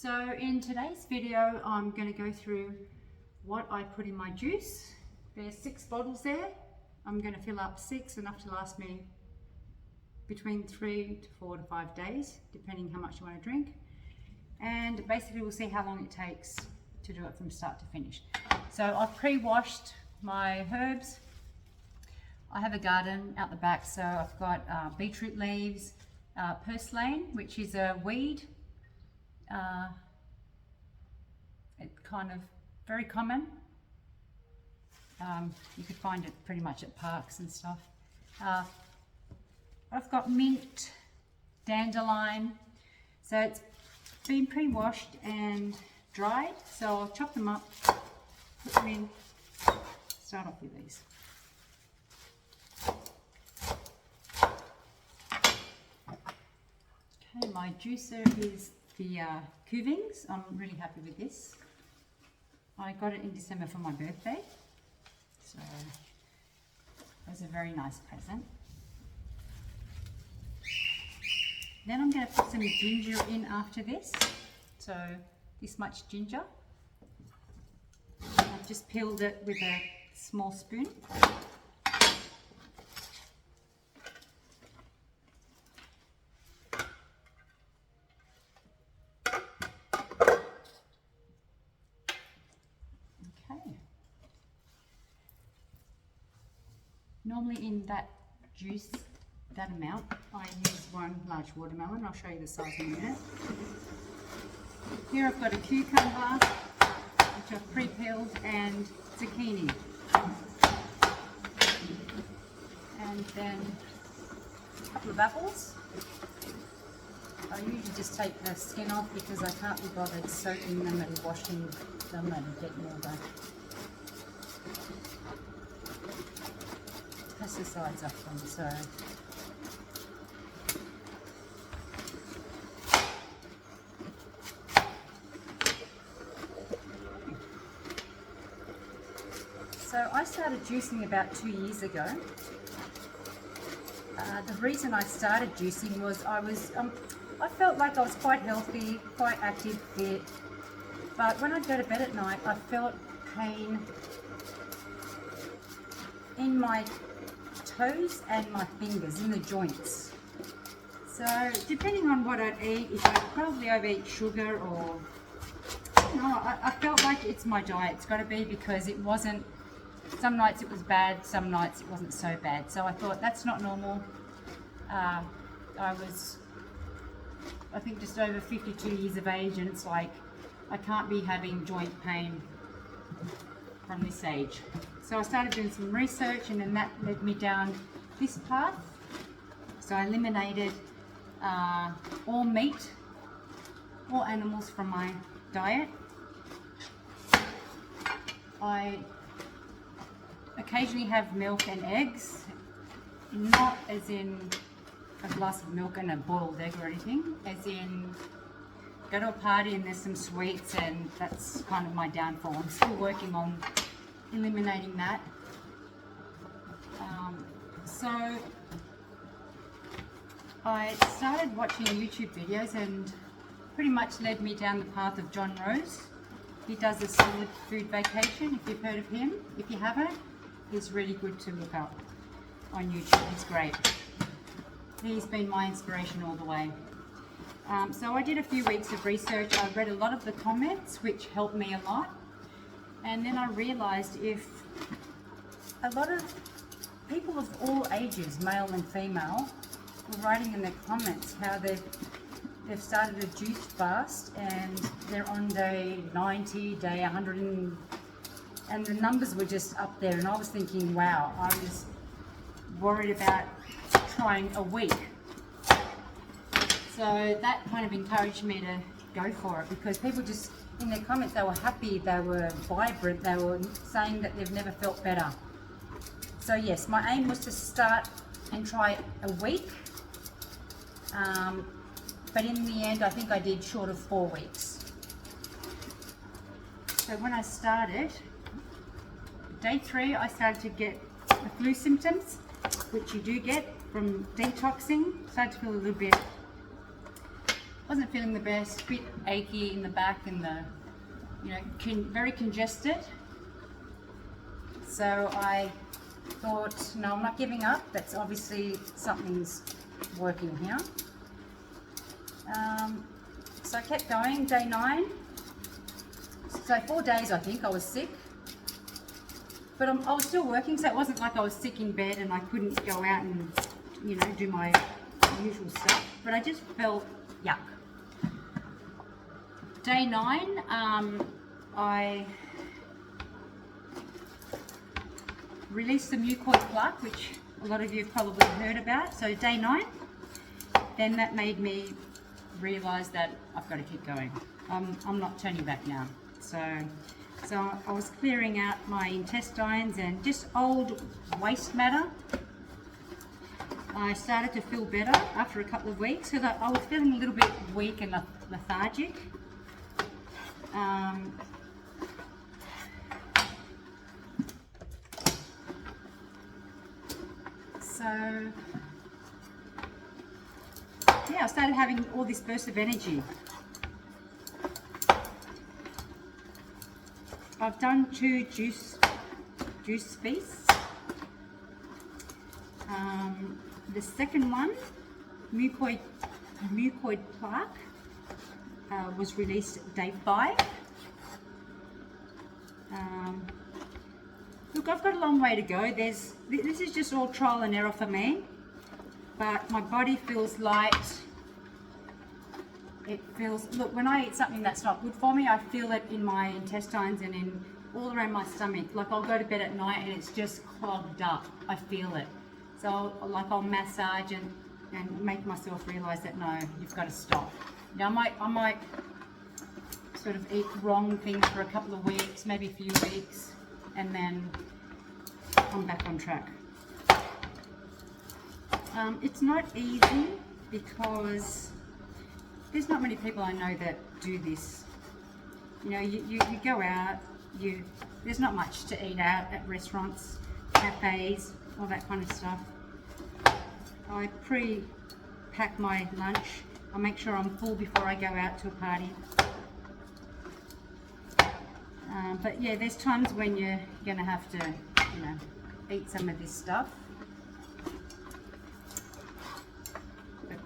So in today's video, I'm going to go through what I put in my juice. There's 6 bottles there. I'm going to fill up 6, enough to last me between 3 to 4 to 5 days, depending how much you want to drink. And basically we'll see how long it takes to do it from start to finish. So I've pre-washed my herbs. I have a garden out the back, so I've got beetroot leaves, purslane, which is a weed. It's kind of very common. You could find it pretty much at parks and stuff. I've got mint, dandelion, so it's been pre-washed and dried, so I'll chop them up, put them in, start off with these. Okay, my juicer is the Kuvings. I'm really happy with this. I got it in December for my birthday, so it was a very nice present. Then I'm going to put some ginger in after this, so this much ginger. I've just peeled it with a small spoon. Normally in that juice, that amount, I use 1 large watermelon. I'll show you the size in a minute. Here I've got a cucumber, which I've pre-peeled, and zucchini. And then a couple of apples. I usually just take the skin off because I can't be bothered soaking them and washing them and getting all the pesticides off them, so I started juicing about 2 years ago. The reason I started juicing was I felt like I was quite healthy, quite active, fit, but when I'd go to bed at night I felt pain in my toes and my fingers, in the joints. So depending on what I'd eat, if I'd probably overeat sugar or, I felt like it's my diet. It's got to be, because it wasn't, some nights it was bad, some nights it wasn't so bad. So I thought that's not normal. I was, I think, just over 52 years of age, and it's like I can't be having joint pain from this age. So I started doing some research, and then that led me down this path. So I eliminated all meat, all animals from my diet. I occasionally have milk and eggs, not as in a glass of milk and a boiled egg or anything, as in go to a party and there's some sweets, and that's kind of my downfall. I'm still working on eliminating that. So I started watching YouTube videos, and pretty much led me down the path of John Rose. He does a solid food vacation, if you've heard of him. If you haven't, he's really good to look up on YouTube. He's great. He's been my inspiration all the way. So I did a few weeks of research. I read a lot of the comments, which helped me a lot. And then I realized if a lot of people of all ages, male and female, were writing in their comments how they've started a juice fast and they're on day 90, day 100, and the numbers were just up there. And I was thinking, wow, I was worried about trying a week. So that kind of encouraged me to go for it, because people just, in their comments, they were happy, they were vibrant, they were saying that they've never felt better. So yes, my aim was to start and try a week, but in the end I think I did short of 4 weeks. So when I started, day 3 I started to get the flu symptoms, which you do get from detoxing. Started to feel a little bit wasn't feeling the best, a bit achy in the back and the, very congested. So I thought, no, I'm not giving up. That's obviously something's working here. So I kept going, day 9. So 4 days I think I was sick. But I was still working, so it wasn't like I was sick in bed and I couldn't go out and, do my usual stuff. But I just felt yuck. Day 9, I released the mucoid plaque, which a lot of you have probably heard about. So day 9, then that made me realise that I've got to keep going. I'm not turning back now. So I was clearing out my intestines and just old waste matter. I started to feel better after a couple of weeks because I was feeling a little bit weak and lethargic. So yeah, I started having all this burst of energy. I've done 2 juice feasts. The second one, mucoid plaque, was released day 5. Look, I've got a long way to go. This is just all trial and error for me, but my body feels light. Look, when I eat something that's not good for me, I feel it in my intestines and in all around my stomach. Like I'll go to bed at night and it's just clogged up. I feel it. So I'll massage and make myself realise that no, you've got to stop. Now I might sort of eat wrong things for a couple of weeks, maybe a few weeks, and then I'm back on track. It's not easy because there's not many people I know that do this. You go out, there's not much to eat out at restaurants, cafes, all that kind of stuff. I pre-pack my lunch. I make sure I'm full before I go out to a party. But yeah, there's times when you're going to have to, eat some of this stuff. But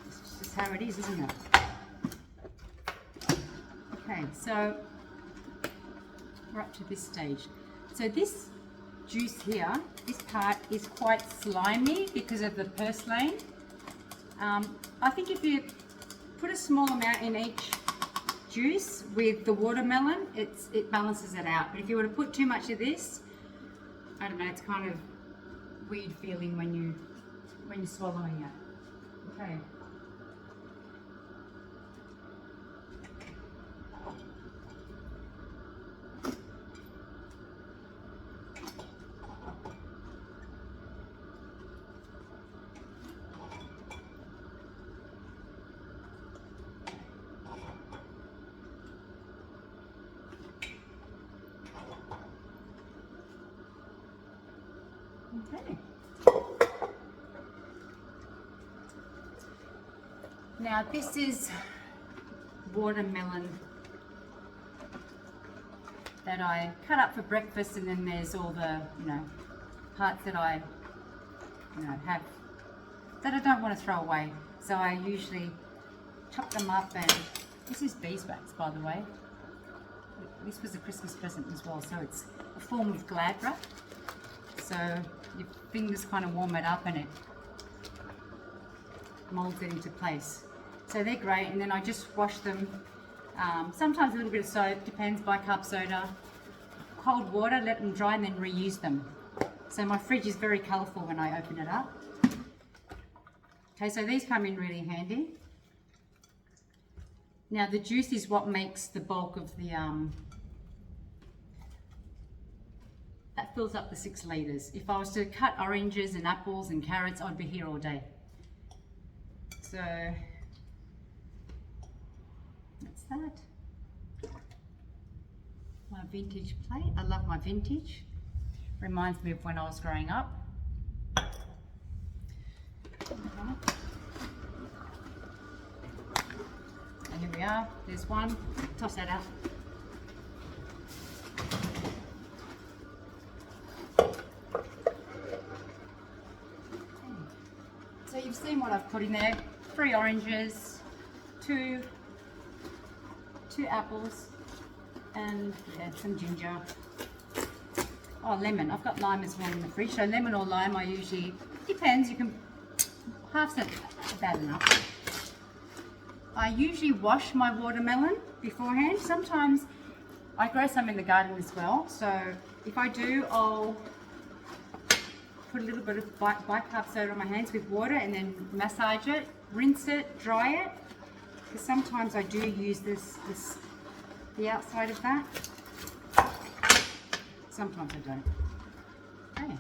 it's just how it is, isn't it? Okay, so we're up to this stage. So this juice here, this part is quite slimy because of the purslane. I think if you put a small amount in each juice with the watermelon, it balances it out. But if you were to put too much of this, I don't know, it's kind of weird feeling when you're swallowing it. Okay. Okay. Now this is watermelon that I cut up for breakfast, and then there's all the parts that I have that I don't want to throw away. So I usually chop them up, and this is beeswax, by the way. This was a Christmas present as well, so it's a form of glad wrap. So your fingers kind of warm it up and it molds it into place. So they're great, and then I just wash them, sometimes a little bit of soap, depends, bicarb soda, cold water, let them dry and then reuse them. So my fridge is very colourful when I open it up. Okay, so these come in really handy. Now the juice is what makes the bulk of the, that fills up the 6 litres. If I was to cut oranges and apples and carrots, I'd be here all day. So that's that. My vintage plate. I love my vintage. Reminds me of when I was growing up. are. There's one. Toss that out. So you've seen what I've put in there. 3 oranges, 2 apples, and yeah, some ginger. Oh, lemon. I've got lime as well in the fridge. So lemon or lime, I usually, depends. You can, half's about enough. I usually wash my watermelon beforehand. Sometimes I grow some in the garden as well. So if I do, I'll put a little bit of bicarb soda on my hands with water and then massage it, rinse it, dry it. Because sometimes I do use the outside of that. Sometimes I don't. Okay.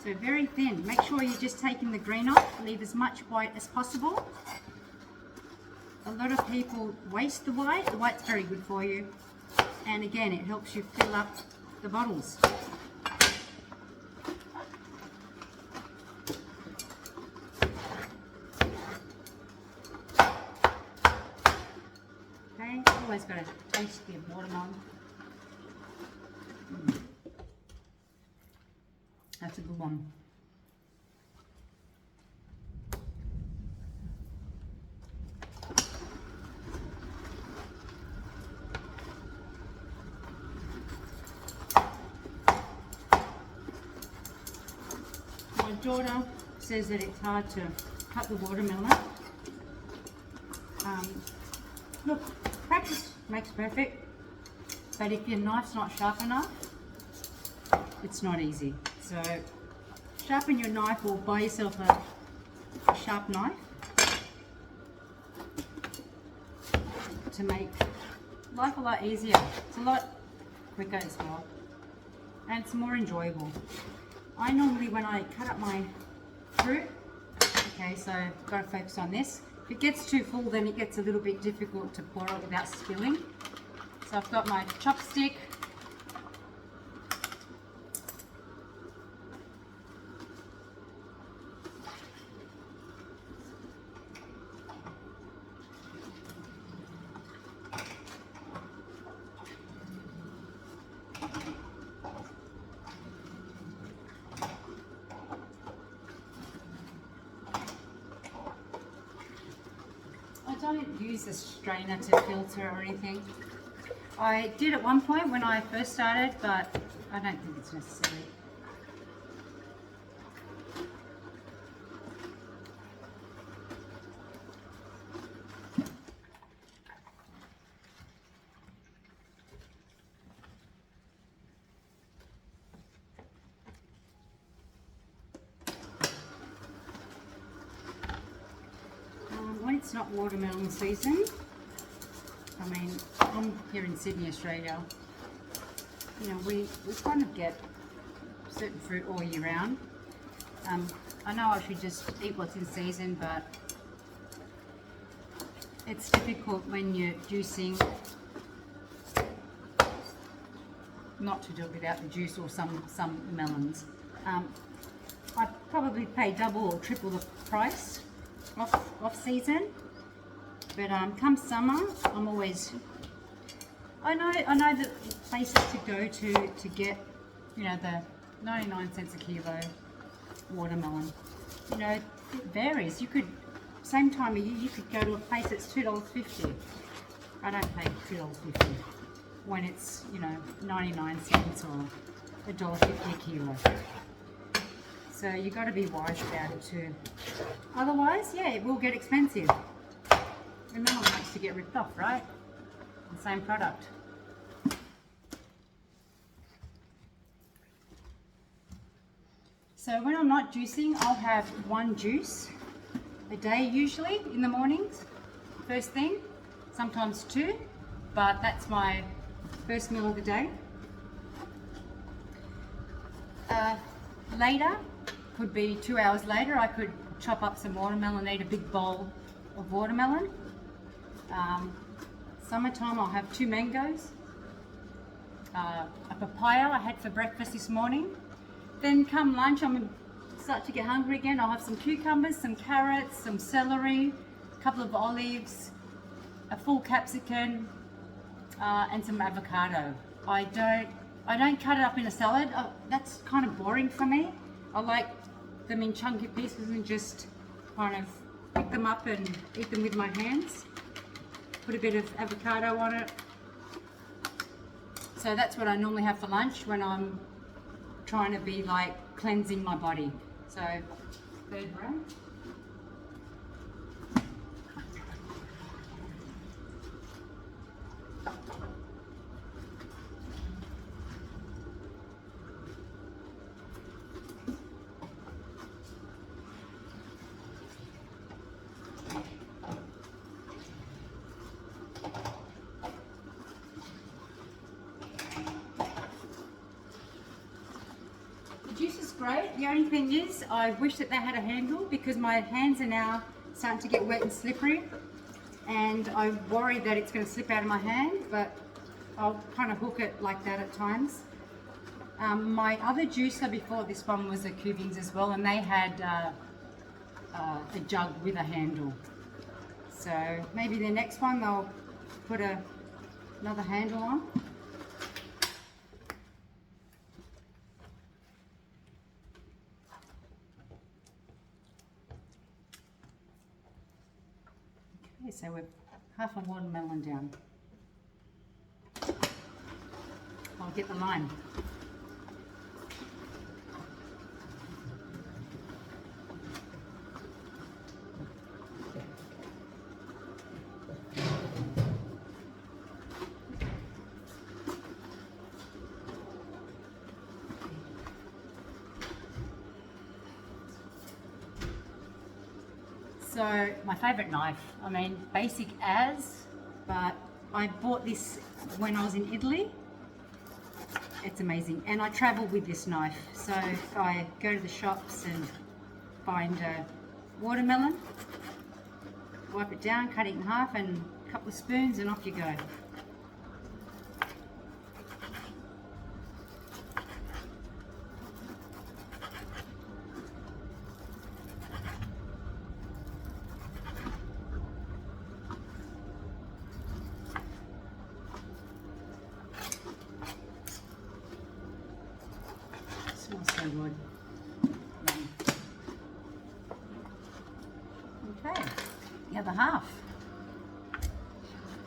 So very thin. Make sure you're just taking the green off. Leave as much white as possible. A lot of people waste the white. The white's very good for you. And again, it helps you fill up the bottles. Okay, always got to taste the watermelon. That's a good one. My daughter says that it's hard to cut the watermelon. Look, practice makes perfect, but if your knife's not sharp enough, it's not easy. So sharpen your knife or buy yourself a sharp knife to make life a lot easier. It's a lot quicker as well, and it's more enjoyable. I normally, when I cut up my fruit, okay, so I've got to focus on this. If it gets too full, then it gets a little bit difficult to pour it without spilling. So I've got my chopstick. I don't use a strainer to filter or anything. I did at one point when I first started, but I don't think it's necessary. When it's not watermelon season, I mean, I'm here in Sydney, Australia, you know, we kind of get certain fruit all year round. I know I should just eat what's in season, but it's difficult when you're juicing not to do it without the juice or some melons. I probably pay double or triple the price off season, but come summer, I'm always, I know the places to go to get, you know, the 99 cents a kilo watermelon. You know, it varies. You could, same time of year, you could go to a place that's $2.50. I don't pay $2.50 when it's, you know, 99 cents or $1.50 a kilo. So you got to be wise about it too. Otherwise, yeah, it will get expensive. And no one likes to get ripped off, right? The same product. So when I'm not juicing, I'll have one juice a day usually in the mornings, first thing, sometimes two, but that's my first meal of the day. Later, could be 2 hours later, I could chop up some watermelon, eat a big bowl of watermelon. Summertime, I'll have 2 mangoes. a papaya I had for breakfast this morning. Then come lunch, I'm start to get hungry again. I'll have some cucumbers, some carrots, some celery, a couple of olives, a full capsicum, and some avocado. I don't cut it up in a salad. That's kind of boring for me. I like them in chunky pieces and just kind of pick them up and eat them with my hands. Put a bit of avocado on it. So that's what I normally have for lunch when I'm trying to be like cleansing my body. So third row. Juice is great. The only thing is I wish that they had a handle because my hands are now starting to get wet and slippery and I worry that it's going to slip out of my hand, but I'll kind of hook it like that at times. My other juicer before this one was a Kuvings as well, and they had a jug with a handle. So maybe the next one they'll put another handle on. Okay, so we're half a watermelon down. I'll get the lime. So my favourite knife, I mean basic as, but I bought this when I was in Italy. It's amazing, and I travel with this knife. So if I go to the shops and find a watermelon, wipe it down, cut it in half and a couple of spoons and off you go. Smells so good. Okay, the other half.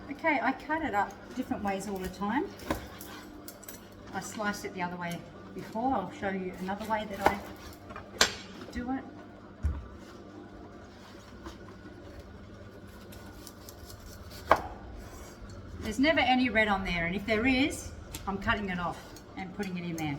Okay, I cut it up different ways all the time. I sliced it the other way before. I'll show you another way that I do it. There's never any red on there, and if there is, I'm cutting it off and putting it in there.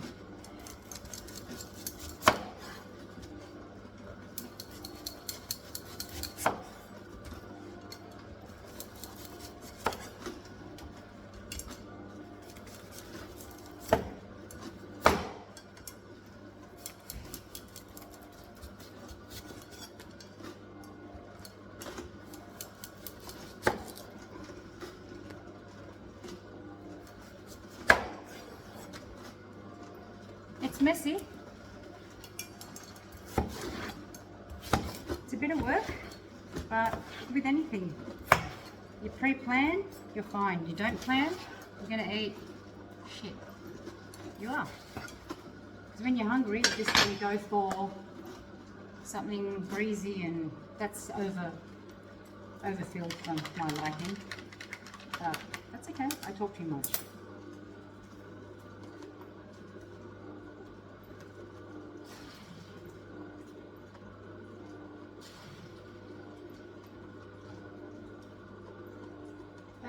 It's messy. It's a bit of work, but with anything, you pre-plan, you're fine. You don't plan, you're gonna eat shit. You are. Because when you're hungry, you're just gonna go for something breezy, and that's overfilled for my liking. But that's okay, I talk too much.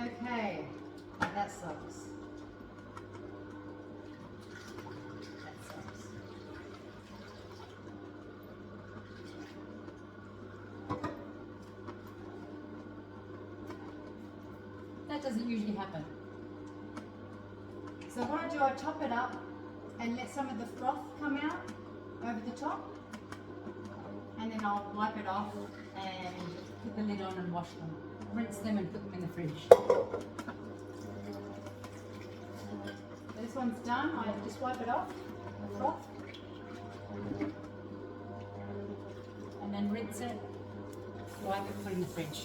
Okay, that sucks. That sucks. That doesn't usually happen. So what I do, I top it up and let some of the froth come out over the top, and then I'll wipe it off and put the lid on and wash them. Rinse them and put them in the fridge. But this one's done, I just wipe it off, the froth, and then rinse it, wipe it, put it in the fridge.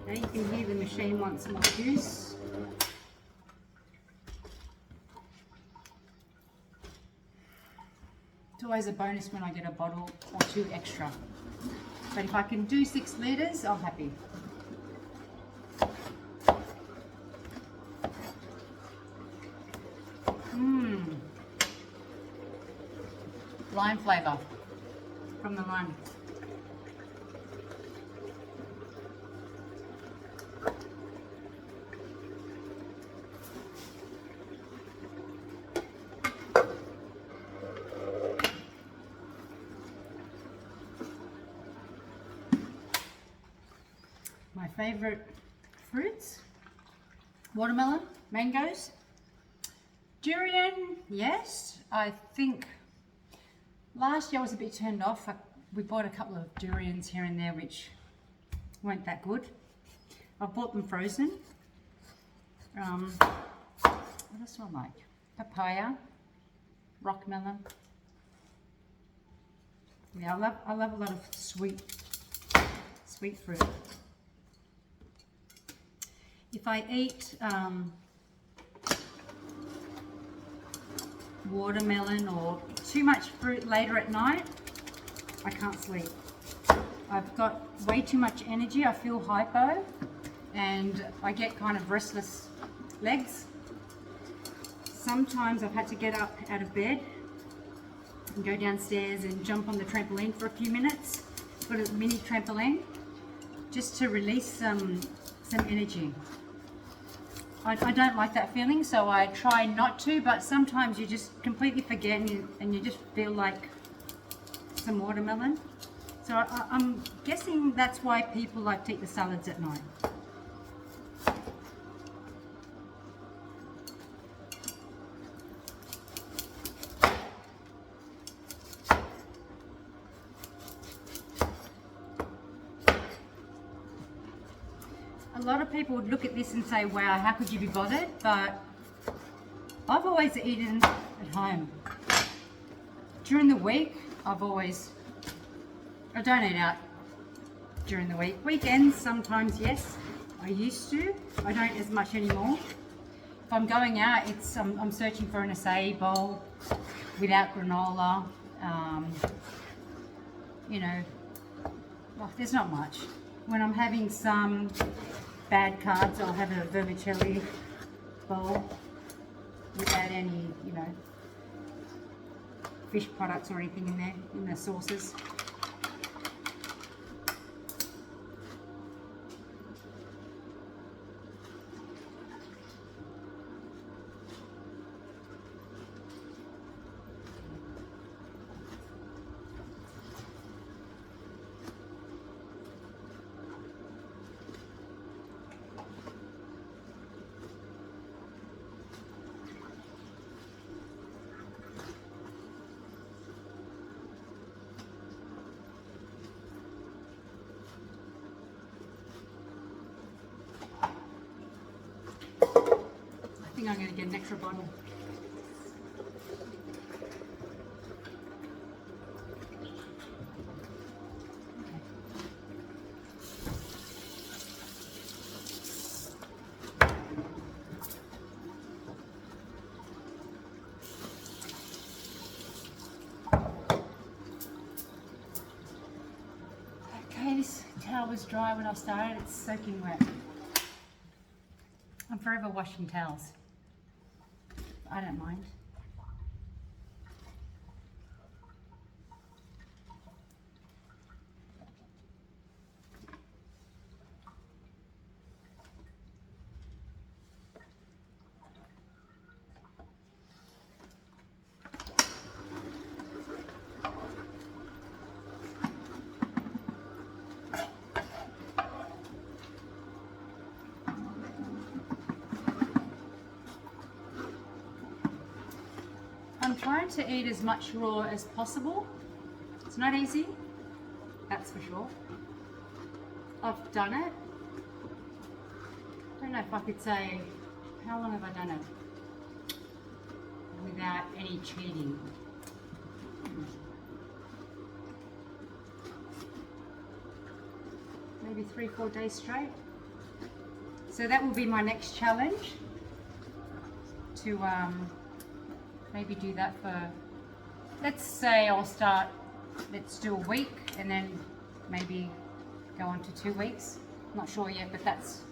Now you can hear the machine wants more juice. It's always a bonus when I get a bottle or two extra. But if I can do 6 litres, I'm happy. Lime flavour from the lime. My favourite fruits: watermelon, mangoes, durian. Yes, I think last year I was a bit turned off. We bought a couple of durians here and there which weren't that good. I've bought them frozen. What else do I like? Papaya, rock melon. Yeah, I love a lot of sweet fruit. If I eat watermelon or too much fruit later at night, I can't sleep. I've got way too much energy, I feel hypo, and I get kind of restless legs. Sometimes I've had to get up out of bed and go downstairs and jump on the trampoline for a few minutes. Got a mini trampoline just to release some energy. I don't like that feeling, so I try not to, but sometimes you just completely forget and you just feel like some watermelon. So I'm guessing that's why people like to eat the salads at night. A lot of people would look at this and say, wow, how could you be bothered? But I've always eaten at home. During the week, I don't eat out during the week. Weekends, sometimes, yes, I used to. I don't as much anymore. If I'm going out, I'm searching for an acai bowl without granola. You know, well, there's not much. When I'm having some bad carbs, I'll have a vermicelli bowl without any, you know, fish products or anything in there, in the sauces. I think I'm going to get an extra bottle. Okay, this towel was dry when I started, it's soaking wet. I'm forever washing towels. I don't mind. I'm trying to eat as much raw as possible. It's not easy, that's for sure. I've done it. I don't know if I could say, how long have I done it without any cheating? Maybe 3-4 days straight. So that will be my next challenge, to maybe do that for, let's say let's do a week and then maybe go on to 2 weeks. Not sure yet, but that's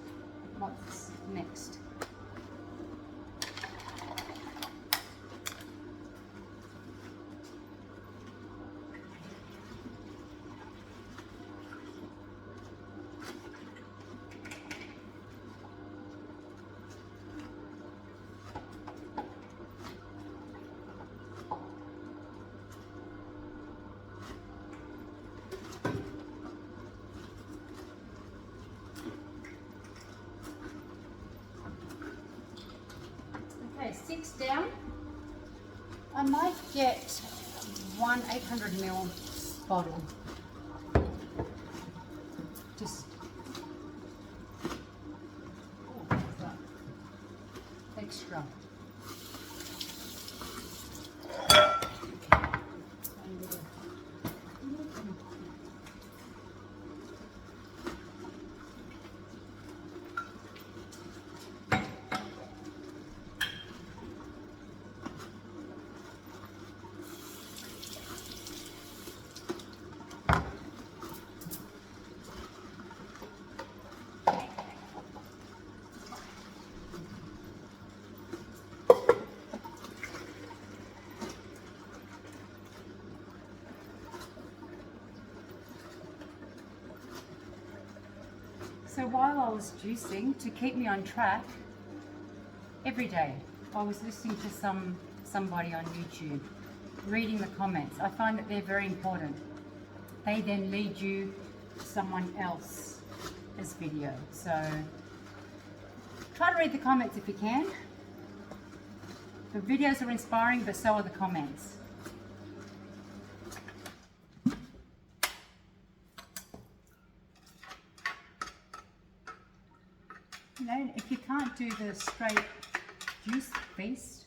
what's next. Okay, 6 down. I might get one 800ml bottle. Just extra. So while I was juicing, to keep me on track, every day I was listening to somebody on YouTube, reading the comments. I find that they're very important. They then lead you to someone else's video. So try to read the comments if you can. The videos are inspiring, but so are the comments. You know, if you can't do the straight juice feast,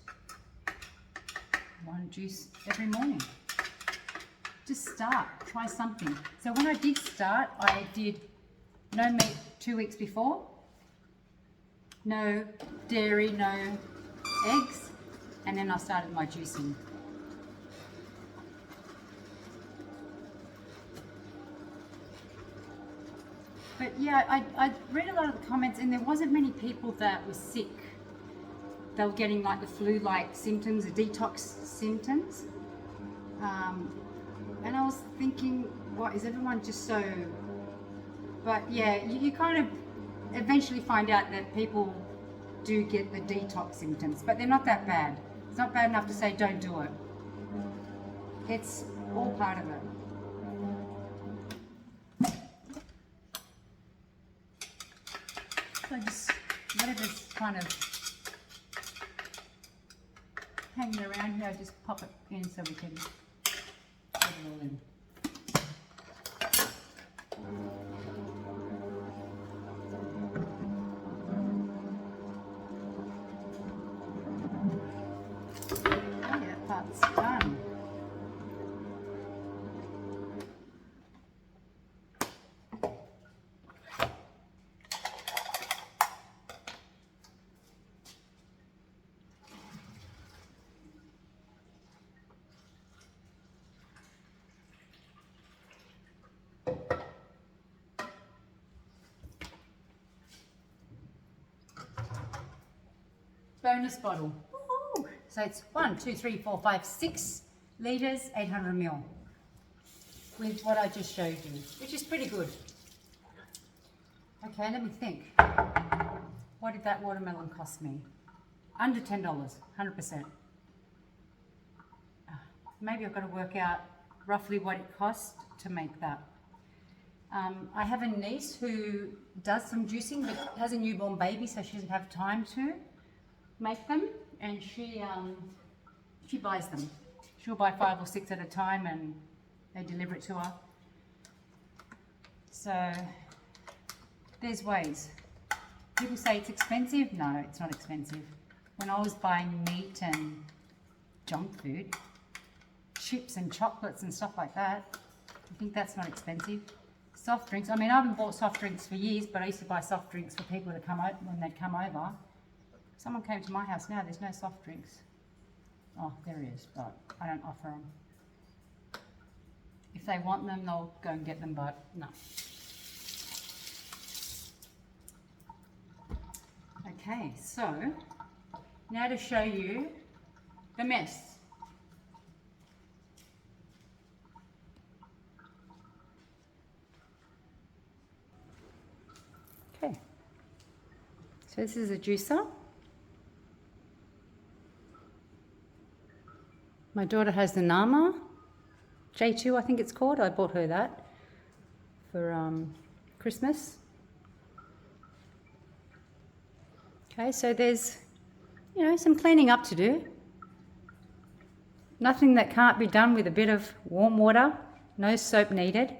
one juice every morning. Just start, try something. So when I did start, I did no meat 2 weeks before, no dairy, no eggs, and then I started my juicing. But yeah, I read a lot of the comments and there wasn't many people that were sick. They were getting like the flu-like symptoms, the detox symptoms. And I was thinking, what, is everyone just so... But yeah, you kind of eventually find out that people do get the detox symptoms, but they're not that bad. It's not bad enough to say don't do it. It's all part of it. So just whatever's kind of hanging around here, just pop it in so we can put it all in. Oh, yeah, part's done. Bonus bottle. Woo-hoo. So it's 1, 2, 3, 4, 5, 6 litres, 800 ml with what I just showed you, which is pretty good. Okay, let me think. What did that watermelon cost me? Under $10, 100%. Maybe I've got to work out roughly what it cost to make that. I have a niece who does some juicing but has a newborn baby, so she doesn't have time to make them, and she buys them. She'll buy 5 or 6 at a time and they deliver it to her. So there's ways. People say it's expensive. No, it's not expensive. When I was buying meat and junk food, chips and chocolates and stuff like that, I think that's not expensive. Soft drinks. I mean, I haven't bought soft drinks for years, but I used to buy soft drinks for people to come over when they'd come over. Someone came to my house now. There's no soft drinks. Oh, there is, but I don't offer them. If they want them, they'll go and get them, but no. Okay, so now to show you the mess. Okay, so this is a juicer. My daughter has the Nama J2, I think it's called. I bought her that for Christmas. Okay, so there's, you know, some cleaning up to do. Nothing that can't be done with a bit of warm water. No soap needed.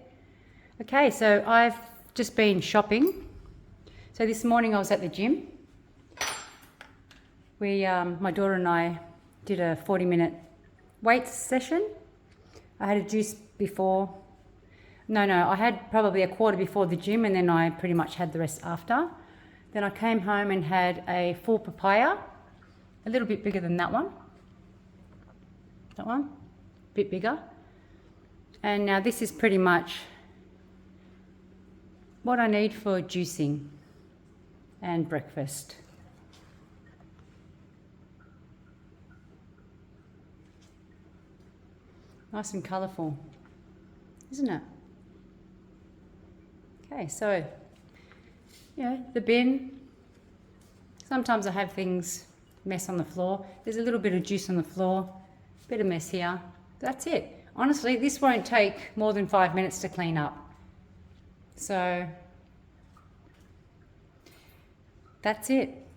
Okay, so I've just been shopping. So this morning I was at the gym. My daughter and I did a 40-minute weights session. I had a juice before. No, I had probably a quarter before the gym, and then I pretty much had the rest after. Then I came home and had a full papaya, a little bit bigger than that one. That one, a bit bigger. And now this is pretty much what I need for juicing and breakfast. Nice and colourful, isn't it? Okay, so, you know, the bin. Sometimes I have things mess on the floor. There's a little bit of juice on the floor, bit of mess here. That's it. Honestly, this won't take more than 5 minutes to clean up. So, that's it.